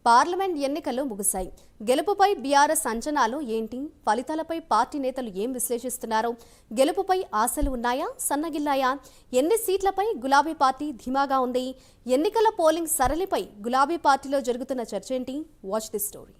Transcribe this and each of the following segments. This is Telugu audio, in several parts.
పార్లమెంట్ ఎన్నికలు ముగిశాయి. గెలుపుపై బీఆర్ఎస్ అంచనాలు ఏంటి? ఫలితాలపై పార్టీ నేతలు ఏం విశ్లేషిస్తున్నారు? గెలుపుపై ఆశలు ఉన్నాయా, సన్నగిల్లాయా? ఎన్ని సీట్లపై గులాబీ పార్టీ ధీమాగా ఉంది? ఎన్నికల పోలింగ్ సరళిపై గులాబీ పార్టీలో జరుగుతున్న చర్చ ఏంటి? Watch the story.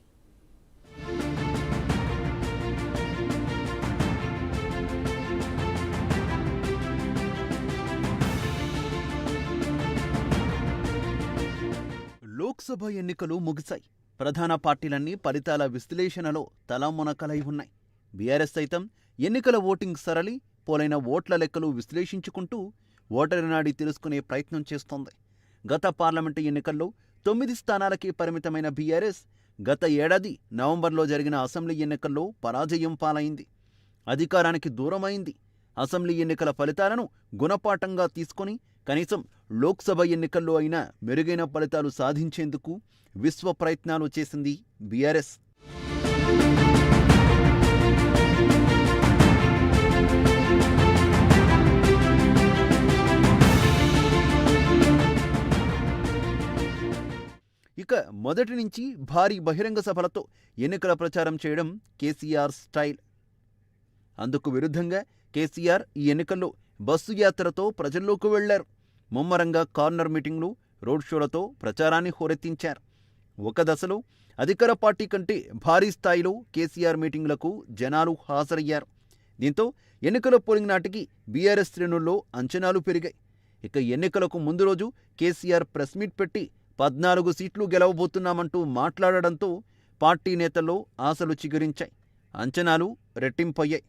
లోక్సభ ఎన్నికలు ముగిశాయి. ప్రధాన పార్టీలన్నీ ఫలితాల విశ్లేషణలో తలమునకలై ఉన్నాయి. బీఆర్ఎస్ సైతం ఎన్నికల ఓటింగ్ సరళి, పోలైన ఓట్ల లెక్కలు విశ్లేషించుకుంటూ ఓటరి నాడి తెలుసుకునే ప్రయత్నం చేస్తోంది. గత పార్లమెంటు ఎన్నికల్లో 9 స్థానాలకే పరిమితమైన బీఆర్ఎస్ గత ఏడాది నవంబర్లో జరిగిన అసెంబ్లీ ఎన్నికల్లో పరాజయం పాలైంది. అధికారానికి దూరమైంది. అసెంబ్లీ ఎన్నికల ఫలితాలను గుణపాఠంగా తీసుకొని కనీసం లోక్సభ ఎన్నికల్లో అయినా మెరుగైన ఫలితాలు సాధించేందుకు విశ్వ ప్రయత్నాలు చేసింది బీఆర్ఎస్. ఇక మొదటి నుంచి భారీ బహిరంగ సభలతో ఎన్నికల ప్రచారం చేయడం కేసీఆర్ స్టైల్. అందుకు విరుద్ధంగా కేసీఆర్ ఈ ఎన్నికల్లో బస్సు యాత్రతో ప్రజల్లోకి వెళ్లారు. ముమ్మరంగా కార్నర్ మీటింగ్లు, రోడ్ షోలతో ప్రచారాన్ని హోరెత్తించారు. ఒక దశలో అధికార పార్టీ కంటే భారీ స్థాయిలో కేసీఆర్ మీటింగ్లకు జనాలు హాజరయ్యారు. దీంతో ఎన్నికల పోలింగ్ నాటికి బీఆర్ఎస్ శ్రేణుల్లో అంచనాలు పెరిగాయి. ఇక ఎన్నికలకు ముందు రోజు కేసీఆర్ ప్రెస్ మీట్ పెట్టి 14 సీట్లు గెలవబోతున్నామంటూ మాట్లాడడంతో పార్టీ నేతల్లో ఆశలు చిగురించాయి. అంచనాలు రెట్టింపయ్యాయి.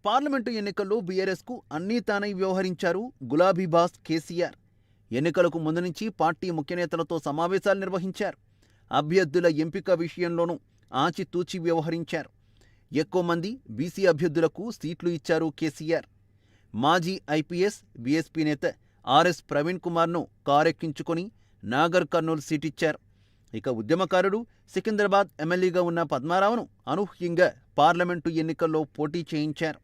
పార్లమెంటు ఎన్నికల్లో బీఆర్ఎస్కు అన్నీ తానై వ్యవహరించారు గులాబీ బాస్ కేసీఆర్. ఎన్నికలకు ముందు నుంచి పార్టీ ముఖ్యనేతలతో సమావేశాలు నిర్వహించారు. అభ్యర్థుల ఎంపిక విషయంలోనూ ఆచితూచి వ్యవహరించారు. ఎక్కువ మంది బీసీ అభ్యర్థులకు సీట్లు ఇచ్చారు కేసీఆర్. మాజీ ఐపీఎస్ బీఎస్పీ నేత ఆర్ఎస్ ప్రవీణ్ కుమార్ను కారెక్కించుకొని నాగర్ కర్నూలు సీటిచ్చారు. ఇక ఉద్యమకారుడు, సికింద్రాబాద్ ఎమ్మెల్యేగా ఉన్న పద్మారావును అనూహ్యంగా పార్లమెంటు ఎన్నికల్లో పోటీ చేయించారు.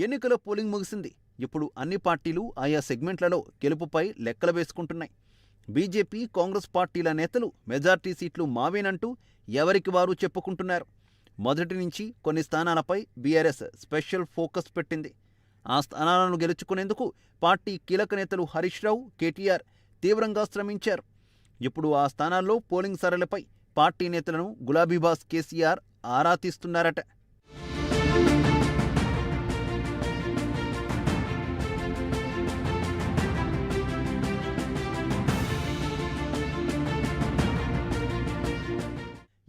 ఎన్నికల పోలింగ్ ముగిసింది. ఇప్పుడు అన్ని పార్టీలు ఆయా సెగ్మెంట్లలో గెలుపుపై లెక్కలు వేసుకుంటున్నాయి. బీజేపీ, కాంగ్రెస్ పార్టీల నేతలు మెజార్టీ సీట్లు మావేనంటూ ఎవరికి వారు చెప్పుకుంటున్నారు. మొదటి నుంచి కొన్ని స్థానాలపై బీఆర్ఎస్ స్పెషల్ ఫోకస్ పెట్టింది. ఆ స్థానాలను గెలుచుకునేందుకు పార్టీ కీలక నేతలు హరీష్ రావు, కేటీఆర్ తీవ్రంగా శ్రమించారు. ఇప్పుడు ఆ స్థానాల్లో పోలింగ్ సరళిపై పార్టీ నేతలను గులాబీ బాస్ కేసీఆర్ ఆరా తీస్తున్నారట.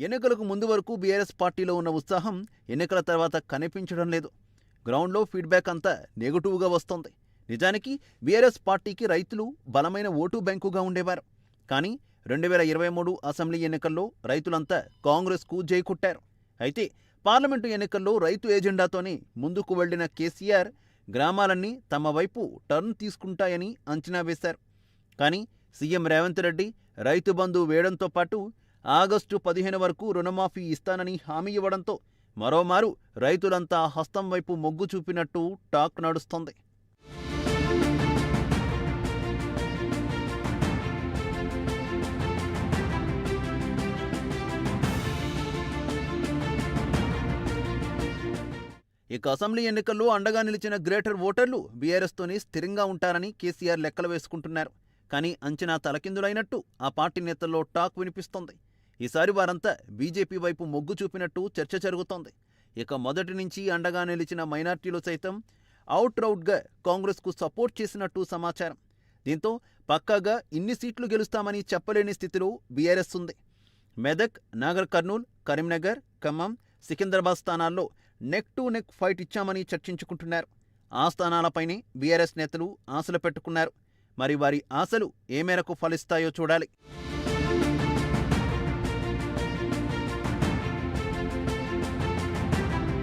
ఎన్నికలకు ముందు వరకు బీఆర్ఎస్ పార్టీలో ఉన్న ఉత్సాహం ఎన్నికల తర్వాత కనిపించడం లేదు. గ్రౌండ్లో ఫీడ్బ్యాక్ అంతా నెగటివ్గా వస్తోంది. నిజానికి బీఆర్ఎస్ పార్టీకి రైతులు బలమైన ఓటు బ్యాంకుగా ఉండేవారు. కానీ 2023 అసెంబ్లీ ఎన్నికల్లో రైతులంతా కాంగ్రెస్కు జైకొట్టారు. అయితే పార్లమెంటు ఎన్నికల్లో రైతు ఎజెండాతోనే ముందుకు వెళ్లిన కేసీఆర్ గ్రామాలన్నీ తమ వైపు టర్న్ తీసుకుంటాయని అంచనా వేశారు. కానీ సీఎం రేవంత్ రెడ్డి రైతు బంధు వేయడంతో పాటు ఆగస్టు 15 వరకు రుణమాఫీ ఇస్తానని హామీ ఇవ్వడంతో మరోమారు రైతులంతా హస్తం వైపు మొగ్గు చూపినట్టు టాక్ నడుస్తోంది. ఇక అసెంబ్లీ ఎన్నికల్లో అండగా నిలిచిన గ్రేటర్ ఓటర్లు బీఆర్ఎస్తోనే స్థిరంగా ఉంటారని కేసీఆర్ లెక్కలు వేసుకుంటున్నారు. కానీ అంచనా తలకిందులైనట్టు ఆ పార్టీ నేతల్లో టాక్ వినిపిస్తోంది. ఈసారి వారంతా బీజేపీ వైపు మొగ్గు చూపినట్టు చర్చ జరుగుతోంది. ఇక మొదటి నుంచి అండగా నిలిచిన మైనార్టీలు సైతం అవుట్రౌట్గా కాంగ్రెస్కు సపోర్ట్ చేసినట్టు సమాచారం. దీంతో పక్కాగా ఇన్ని సీట్లు గెలుస్తామని చెప్పలేని స్థితిలో బీఆర్ఎస్ ఉంది. మెదక్, నాగర్ కర్నూల్, కరీంనగర్, ఖమ్మం, సికింద్రాబాద్ స్థానాల్లో నెక్ టు నెక్ ఫైట్ ఇచ్చామని చర్చించుకుంటున్నారు. ఆ స్థానాలపైనే బీఆర్ఎస్ నేతలు ఆశలు పెట్టుకున్నారు. మరి వారి ఆశలు ఏ మేరకు ఫలిస్తాయో చూడాలి.